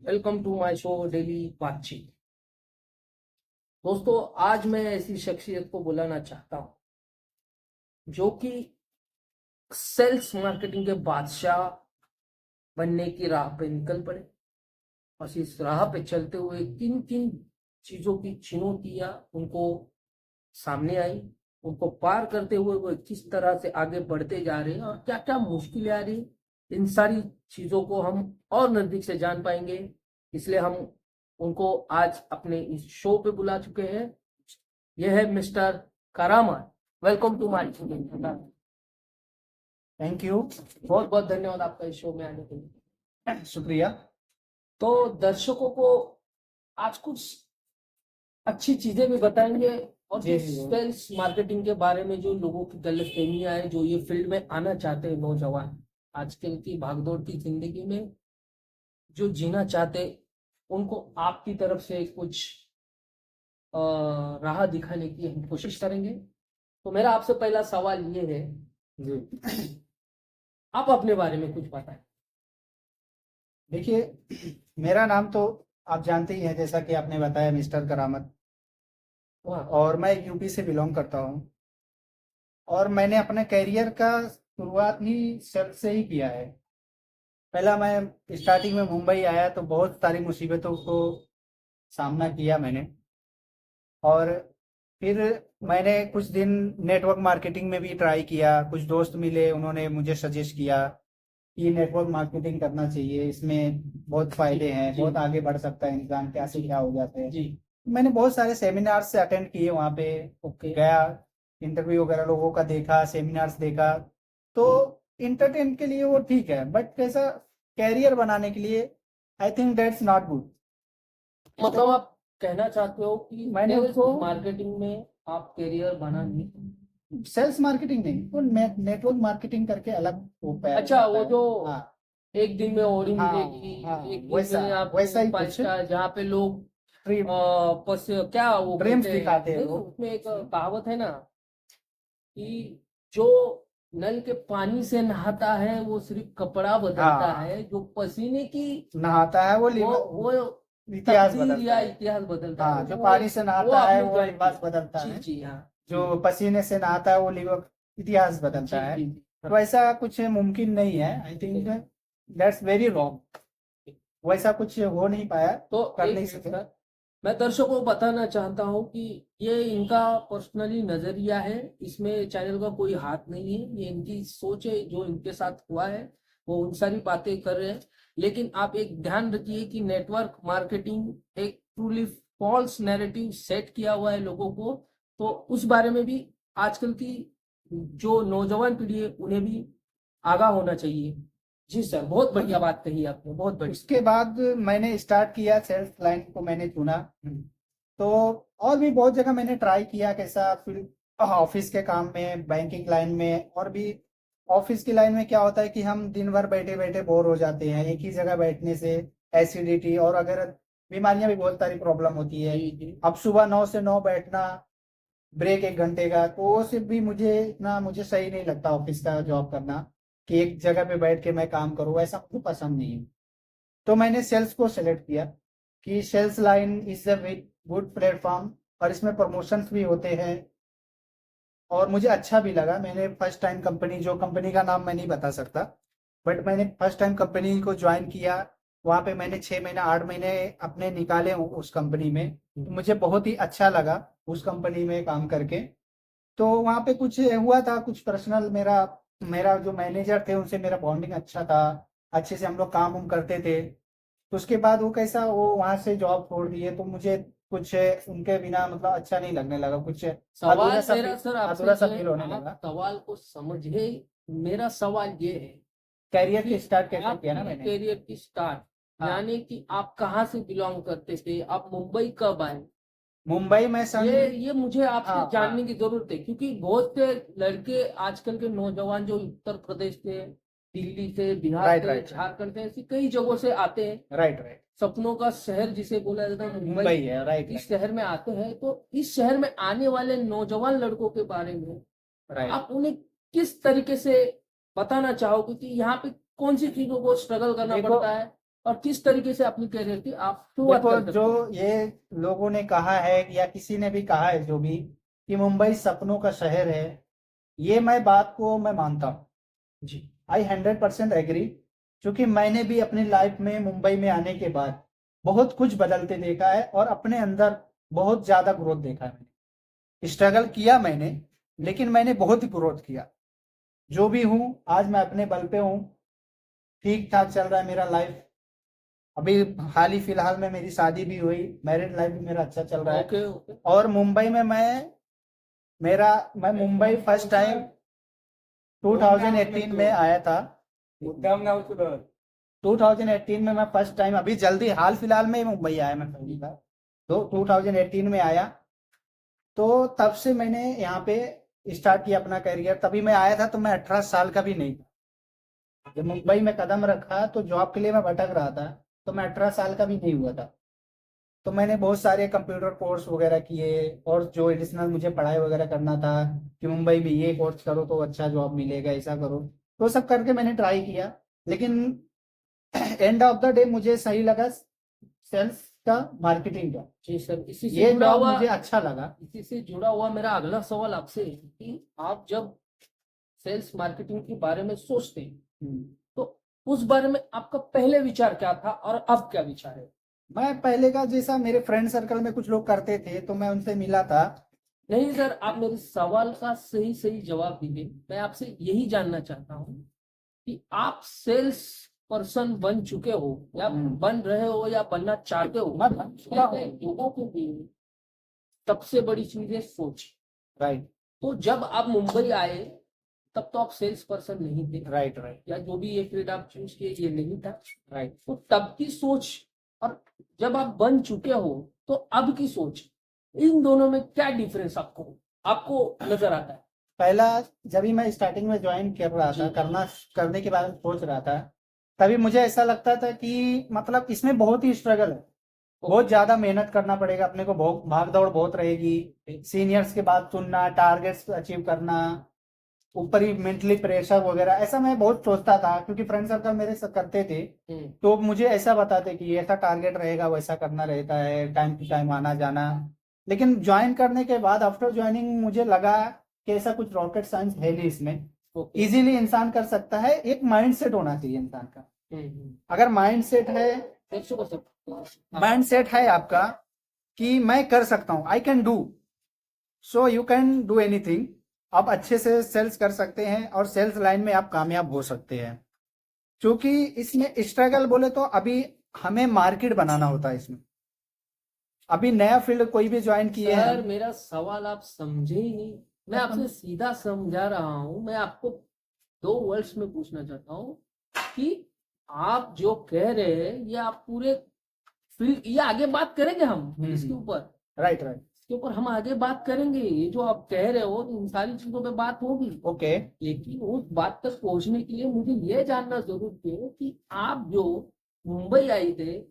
Welcome to my show daily बातचीत। दोस्तों, आज मैं ऐसी शख्सियत को बुलाना चाहता हूं जो कि सेल्स मार्केटिंग के बादशाह बनने की राह पे निकल पड़े और इस राह पे चलते हुए किन किन चीजों की चुनौतियां उनको सामने आई, उनको पार करते हुए वो किस तरह से आगे बढ़ते जा रहे हैं और क्या क्या मुश्किलें आ रही हैं, इन सारी चीजों को हम और नजदीक से जान पाएंगे। इसलिए हम उनको आज अपने इस शो पे बुला चुके हैं। यह है mister Karamat. Welcome to my show. Thank you. बहुत बहुत धन्यवाद आपका इस शो में आने के लिए। शुक्रिया। तो दर्शकों को आज कुछ अच्छी चीजें भी बताएंगे और जी, कुछ जी, जी। सेल्स मार्केटिंग के बारे में जो लोगों की गलतफहमियां है, जो ये फील्ड में आना चाहते हैं नौजवान, आजकल की भागदौड़ की जिंदगी में जो जीना चाहते, उनको आपकी तरफ से कुछ राह दिखाने की हम कोशिश करेंगे। तो मेरा आपसे पहला सवाल ये है, जी, आप अपने बारे में कुछ बताएं। देखिए, मेरा नाम तो आप जानते ही हैं, जैसा कि आपने बताया, मिस्टर करामत। हाँ। और मैं यूपी से बिलोंग करता हूँ। और मैंने अपने करियर का शुरुआत ही सेल्स से ही किया है। पहला मैं स्टार्टिंग में मुंबई आया तो बहुत सारी मुसीबतों को सामना किया मैंने। और फिर मैंने कुछ दिन नेटवर्क मार्केटिंग में भी ट्राई किया। कुछ दोस्त मिले, उन्होंने मुझे सजेस्ट किया कि नेटवर्क मार्केटिंग करना चाहिए, इसमें बहुत फायदे हैं, जी। बहुत आगे बढ़ सकता है इंसान, क्या से क्या हो जाते हैं। जी। मैंने बहुत सारे सेमिनार्स से अटेंड किए, वहाँ पे ओके। गया, इंटरव्यू वगैरह लोगों का देखा, सेमिनार्स देखा। तो इंटरटेन के लिए वो ठीक है, बट कैसा कैरियर बनाने के लिए आई थिंक दैट्स नॉट गुड। मतलब आप कहना चाहते हो कि मैंने सेल्स उसको मार्केटिंग में आप करियर बना नहीं। सेल्स मार्केटिंग नहीं, वो नेटवर्क मार्केटिंग करके अलग वो अच्छा, होता वो है। जो हाँ, एक दिन में ऑर्डर हाँ, मिलेगी, हाँ, एक दिन वैसा में वैसा आपको ही फाइव कुछ स्टार, जहाँ पे लोग ड्रीम क्या वो ड्रीम्स कहते हैं, दिखाते हैं नहीं, वो। उसमें एक कहावत है ना कि जो नल के पानी से नहाता है वो सिर्फ कपड़ा बदलता हाँ, है, जो पसीने की नहाता है वो वो इतिहास तकदीर बदलता या है। इतिहास बदलता है, हाँ, जो वो पानी से वो नहाता है आपने वो ज्वाइन लिबास किया। बदलता जी है। जी हाँ। जी जो पसीने से नहाता है वो इतिहास जी बदलता है। जी। तो ऐसा कुछ मुमकिन नहीं है, आई थिंक दैट्स वेरी रॉन्ग। वैसा कुछ हो नहीं पाया, तो कर एक नहीं मिनट सके। सर, मैं दर्शकों को बताना चाहता हूँ कि ये इनका पर्सनली नजरिया है, इसमें चैनल का कोई हाथ नहीं है, ये इनकी सोच है, जो इनके साथ हुआ है वो उन सारी बातें कर रहे हैं। लेकिन आप एक ध्यान रखिए कि नेटवर्क मार्केटिंग एक ट्रूली फॉल्स नैरेटिव सेट किया हुआ है लोगों को, तो उस बारे में भी आजकल की जो नौजवान पीढ़ी है उन्हें भी आगाह होना चाहिए। जी सर, बहुत बढ़िया बात कही आपने, बहुत बढ़िया। उसके बाद मैंने स्टार्ट किया, सेल्स लाइन को मैंने चुना। तो और भी बहुत जगह मैंने ट्राई किया, कैसा फिर ऑफिस के काम में, बैंकिंग लाइन में, और भी ऑफिस की लाइन में क्या होता है कि हम दिन भर बैठे बैठे बोर हो जाते हैं, एक ही जगह बैठने से एसिडिटी और अगर बीमारियां भी बहुत सारी प्रॉब्लम होती है। जी जी। अब सुबह 9 से 9 बैठना, ब्रेक 1 घंटे का, तो वो सिर्फ भी मुझे सही नहीं लगता ऑफिस का जॉब करना, कि एक जगह पे बैठ के मैं काम करूँ, ऐसा मुझे पसंद नहीं है। तो मैंने सेल्स को सेलेक्ट किया कि sales line is a good platform, और इसमें प्रमोशंस भी होते हैं। और मुझे अच्छा भी लगा। मैंने फर्स्ट टाइम कंपनी, जो कंपनी का नाम मैं नहीं बता सकता, बट मैंने फर्स्ट टाइम कंपनी को ज्वाइन किया। वहाँ पे मैंने 6 महीने 8 महीने अपने निकाले उस कंपनी में, तो मुझे बहुत ही अच्छा लगा उस कंपनी में काम करके। तो वहाँ पे कुछ हुआ था, कुछ पर्सनल, मेरा मेरा जो मैनेजर थे उनसे मेरा बॉन्डिंग अच्छा था, अच्छे से हम लोग काम उम करते थे। तो उसके बाद वो कैसा, वो वहाँ से जॉब छोड़ दिए, तो मुझे कुछ उनके बिना मतलब अच्छा नहीं लगने लगा, कुछ सवाल मेरा सर आपसे अधूरा सा ये है, फील होने आप लगा। सवाल को समझे। मेरा सवाल ये है कैरियर के कि स्टार्ट कैसे किया ना आपकी मैंने। करियर की स्टार्ट, हाँ, यानी कि आप कहाँ से बिलोंग करते थे, आप मुंबई कब आए, मुंबई में सन। ये मुझे हाँ, आपसे हाँ, जानने की जरूरत है, क्योंकि बहुत से लड़के आजकल के नौजवान जो उत्तर प्रदेश से, दिल्ली से, बिहार राइट, से, राइट, झारखंड से, ऐसी कई जगहों से आते हैं, राइट, राइट। सपनों का शहर जिसे बोला जाता है मुंबई, मुंबई है, राइट, इस राइट, शहर में आते हैं। तो इस शहर में आने वाले नौजवान लड़कों के बारे में राइट। आप उन्हें किस तरीके से बताना चाहोगे कि यहाँ पे कौन सी चीजों को स्ट्रगल करना देखो, पड़ता है और किस तरीके से अपनी करियर की आप शुरुआत देखो, कर सकते जो हो? ये लोगों ने कहा है या किसी ने भी कहा है जो भी, कि मुंबई सपनों का शहर है, ये मैं बात को मैं मानता हूँ। जी। आई 100% एग्री, क्योंकि मैंने भी अपनी लाइफ में मुंबई में आने के बाद बहुत कुछ बदलते देखा है और अपने अंदर बहुत ज़्यादा ग्रोथ देखा है। मैंने स्ट्रगल किया मैंने, लेकिन मैंने बहुत ही ग्रोथ किया। जो भी हूँ आज मैं अपने बल पे हूँ, ठीक ठाक चल रहा है मेरा लाइफ। अभी हाल ही फिलहाल में मेरी शादी भी हुई, मैरिड लाइफ भी मेरा अच्छा चल रहा है। Okay okay. और मुंबई में मैं मुंबई फर्स्ट टाइम 2018 में आया था। 2018 में मैं फर्स्ट टाइम, अभी जल्दी हाल फिलहाल में ही मुंबई आया मैं पहली बार, तो 2018 में आया। तो तब से मैंने यहाँ पे स्टार्ट किया अपना करियर। तभी मैं आया था तो मैं 18 साल का भी नहीं था। जब मुंबई में कदम रखा तो जॉब के लिए मैं भटक रहा था, तो मैं 18 साल का भी नहीं हुआ था। तो मैंने बहुत सारे कंप्यूटर कोर्स वगैरह किए, और जो एडिशनल मुझे पढ़ाई वगैरह करना था कि मुंबई में ये कोर्स करो तो अच्छा जॉब मिलेगा, ऐसा करो, तो सब करके मैंने ट्राई किया। लेकिन एंड ऑफ द डे मुझे सही लगा सेल्स का, मार्केटिंग का। जी सर, ये जॉब मुझे अच्छा लगा। इसी से जुड़ा हुआ मेरा अगला सवाल आपसे है कि आप जब सेल्स मार्केटिंग के बारे में सोचते हैं हम्म। तो उस बारे में आपका पहले विचार क्या था और अब क्या विचार है? मैं पहले का जैसा मेरे फ्रेंड सर्कल में कुछ लोग करते थे तो मैं उनसे मिला था। नहीं सर, आप मेरे सवाल का सही सही जवाब दीजिए। मैं आपसे यही जानना चाहता हूँ कि आप सेल्स पर्सन बन चुके हो या बन रहे हो या बनना चाहते हो। मैं बन चुका हूँ। लोगों के लिए सबसे बड़ी चीज है सोच। राइट तो जब आप मुंबई आए तब तो आप सेल्स पर्सन नहीं थे, राइट राइट या जो भी ये फील्ड आप चूज किए ये नहीं था। राइट। तो तब की सोच और जब आप बन चुके हो तो अब की सोच, इन दोनों में क्या डिफरेंस आपको आपको नजर आता है? पहला, जब भी मैं स्टार्टिंग में ज्वाइन कर रहा था, करने के बारे में सोच रहा था, तभी मुझे ऐसा लगता था कि मतलब इसमें बहुत ही स्ट्रगल है, बहुत ज्यादा मेहनत करना पड़ेगा अपने को, बहुत भाग दौड़ बहुत रहेगी, सीनियर्स के बात सुनना, टारगेट्स अचीव करना, ऊपर ही मेंटली प्रेशर वगैरह, ऐसा मैं बहुत सोचता था क्योंकि फ्रेंड सर्कल मेरे से करते थे। तो मुझे ऐसा बताते कि ऐसा टारगेट रहेगा, वैसा करना रहता है, टाइम टू टाइम आना जाना। लेकिन ज्वाइन करने के बाद, आफ्टर ज्वाइनिंग, मुझे लगा कि ऐसा कुछ रॉकेट साइंस है नहीं इसमें। इजीली इंसान कर सकता है। एक माइंड सेट होना चाहिए इंसान का। अगर माइंड सेट है, माइंड सेट है आपका कि मैं कर सकता हूँ, I can do, so you can do anything, आप अच्छे से सेल्स कर सकते हैं और सेल्स लाइन में आप कामयाब हो सकते हैं। क्योंकि इसमें स्ट्रगल बोले तो अभी हमें मार्केट बनाना होता है इसमें। अभी नया फील्ड कोई भी ज्वाइन किए हैं सर, मेरा सवाल आप समझे ही नहीं। मैं आपसे सीधा समझा रहा हूं। मैं आपको 2 वर्ड्स में पूछना चाहता हूं कि आप जो कह रहे हैं ये आप पूरे फील्ड, ये आगे बात करेंगे हम इसके ऊपर। Right right. इसके ऊपर हम आगे बात करेंगे। ये जो आप कह रहे हो इन सारी चीजों पे बात होगी। ओके। लेकिन उस बात तक पहुंचने के लिए मुझे ये जानना जरूरी है कि आप जो मुंबई आए थे,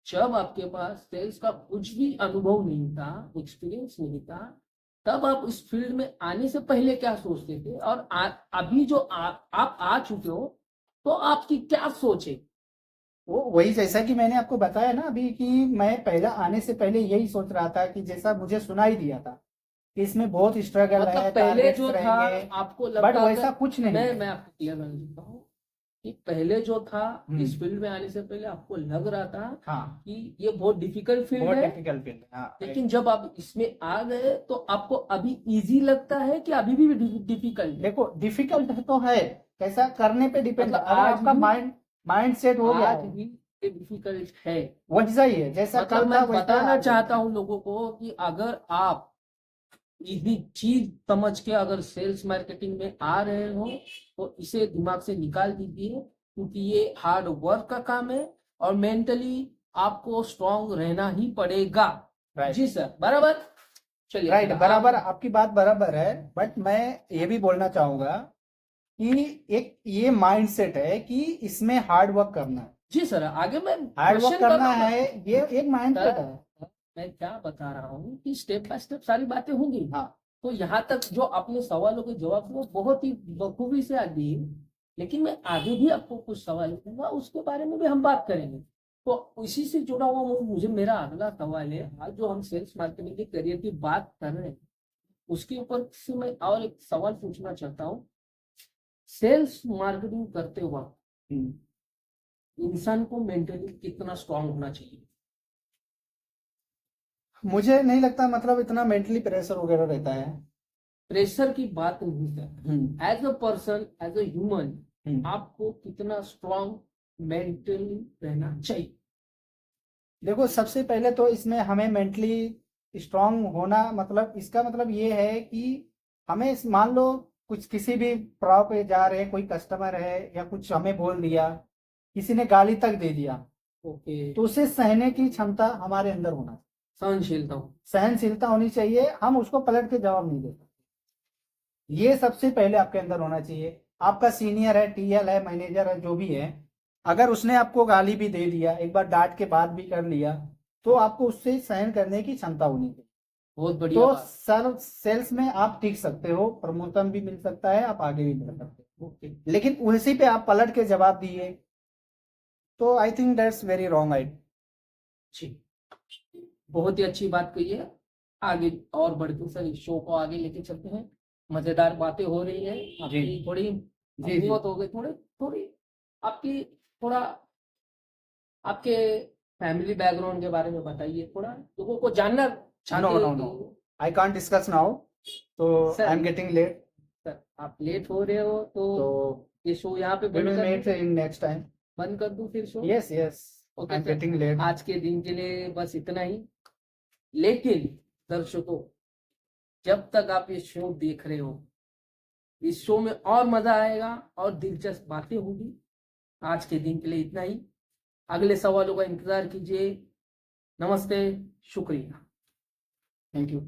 जब आपके पास सेल्स का कुछ भी अनुभव नहीं था, एक्सपीरियंस नहीं था, तब आप इस फील्ड में आने से पहले क्या सोचते थे, और अभी जो आप आ चुके हो तो आपकी क्या सोच है? वो वही, जैसा कि मैंने आपको बताया ना अभी, कि मैं पहला आने से पहले यही सोच रहा था कि जैसा मुझे सुनाई दिया था कि इसमें बहुत स्ट्रगल मतलब है, पहले टारगेट्स जो था रहेंगे, आपको बट लगता वैसा था। कुछ नहीं है। मैं आपको क्लियर करना चाहता हूँ कि पहले जो था इस फील्ड में आने से पहले आपको लग रहा था हाँ, कि ये बहुत डिफिकल्ट फील्ड बहुत है। डिफिकल्ट फील्ड है। हाँ, लेकिन जब आप इसमें आ गए तो आपको अभी इजी लगता है कि अभी भी डिफिकल्ट है? देखो, डिफिकल्ट तो है, कैसा करने पे डिपेंड है। मतलब अगर आज आपका भी माइंड सेट हो गया आज है, भी डिफिकल्ट है? वैसा ही है जैसा मतलब कल था, मैं वैसा बताना आज चाहता है। हूँ लोगों को कि अगर आप इसी चीज समझ के अगर सेल्स मार्केटिंग में आ रहे हो तो इसे दिमाग से निकाल दीजिए, क्योंकि ये हार्ड वर्क का काम है और मेंटली आपको स्ट्रांग रहना ही पड़ेगा। राइट जी सर, बराबर। चलिए राइट, सर, बराबर, आप। आपकी बात बराबर है। बट मैं ये भी बोलना चाहूंगा कि एक ये माइंड सेट है कि इसमें हार्ड वर्क करना है। जी सर, आगे मैं हार्ड वर्क क्वेश्चन कर करना रहा हूँ। है, ये एक माइंड सेट सर, है। मैं क्या बता रहा हूँ कि स्टेप बाय स्टेप सारी बातें होंगी। हाँ तो यहाँ तक जो आपने सवालों के जवाब दिए वो बहुत ही बखूबी से आ दिए। लेकिन मैं आगे भी आपको कुछ सवाल दूंगा, उसके बारे में भी हम बात करेंगे। तो इसी से जुड़ा हुआ मुझे मेरा अगला सवाल है, आज जो हम सेल्स मार्केटिंग के करियर की बात कर रहे हैं उसके ऊपर से मैं और एक सवाल पूछना चाहता हूँ। सेल्स मार्केटिंग करते वक्त इंसान को मेंटली कितना स्ट्रांग होना चाहिए? मुझे नहीं लगता मतलब इतना मेंटली प्रेशर वगैरह रहता है। प्रेशर की बात नहीं sir, as a person, as a human hmm. आपको कितना स्ट्रांग मेंटली रहना चाहिए? देखो सबसे पहले तो इसमें हमें मेंटली स्ट्रांग होना मतलब इसका मतलब ये है कि हमें मान लो कुछ किसी भी प्रॉब पे जा रहे हैं, कोई कस्टमर है या कुछ हमें बोल दिया, किसी ने गाली तक दे दिया, ओके, तो उसे सहने की क्षमता हमारे अंदर होना चाहिए, सहनशीलता हो। सहनशीलता होनी चाहिए। हम उसको पलट के जवाब नहीं दे सकते, ये सबसे पहले आपके अंदर होना चाहिए। आपका सीनियर है, टीएल है, मैनेजर है, जो भी है, अगर उसने आपको गाली भी दे दिया, एक बार डांट के बात भी कर लिया, तो आपको उससे सहन करने की क्षमता होनी चाहिए। बहुत बढ़िया तो बात। सर सेल्स में आप टिक सकते हो, प्रमोशन भी मिल सकता है, आप आगे भी बढ़ सकते हो। ओके लेकिन उसी पे आप पलट के जवाब दिए तो I think that's very wrong idea. जी, बहुत ही अच्छी बात कही है। आगे और बढ़ते सर, इस शो को आगे लेके चलते हैं। मजेदार बातें हो रही है, आपकी थोड़ी जी। हिम्मत हो गई, थोड़ी थोड़ी आपकी, थोड़ा आपके फैमिली बैकग्राउंड के बारे में बताइए, थोड़ा लोगों को जानना नो चाहते नो हैं नो, कि आई कांट डिस्कस नाउ, तो I am sir, getting late, sir आप लेट हो रहे हो तो तो ये शो यहाँ पे वी बंद विल कर मेट दूं? In next time. बंद कर दूं फिर show? Yes yes, I okay am sir, getting late. आज के दिन के लिए बस इतना ही। लेकिन दर्शकों, जब तक आप ये शो देख रहे हो, इस शो में और मजा आएगा और दिलचस्प बातें होगी। आज के दिन के लिए इतना ही, अगले सवालों का इंतजार कीजिए। नमस्ते, शुक्रिया। Thank you.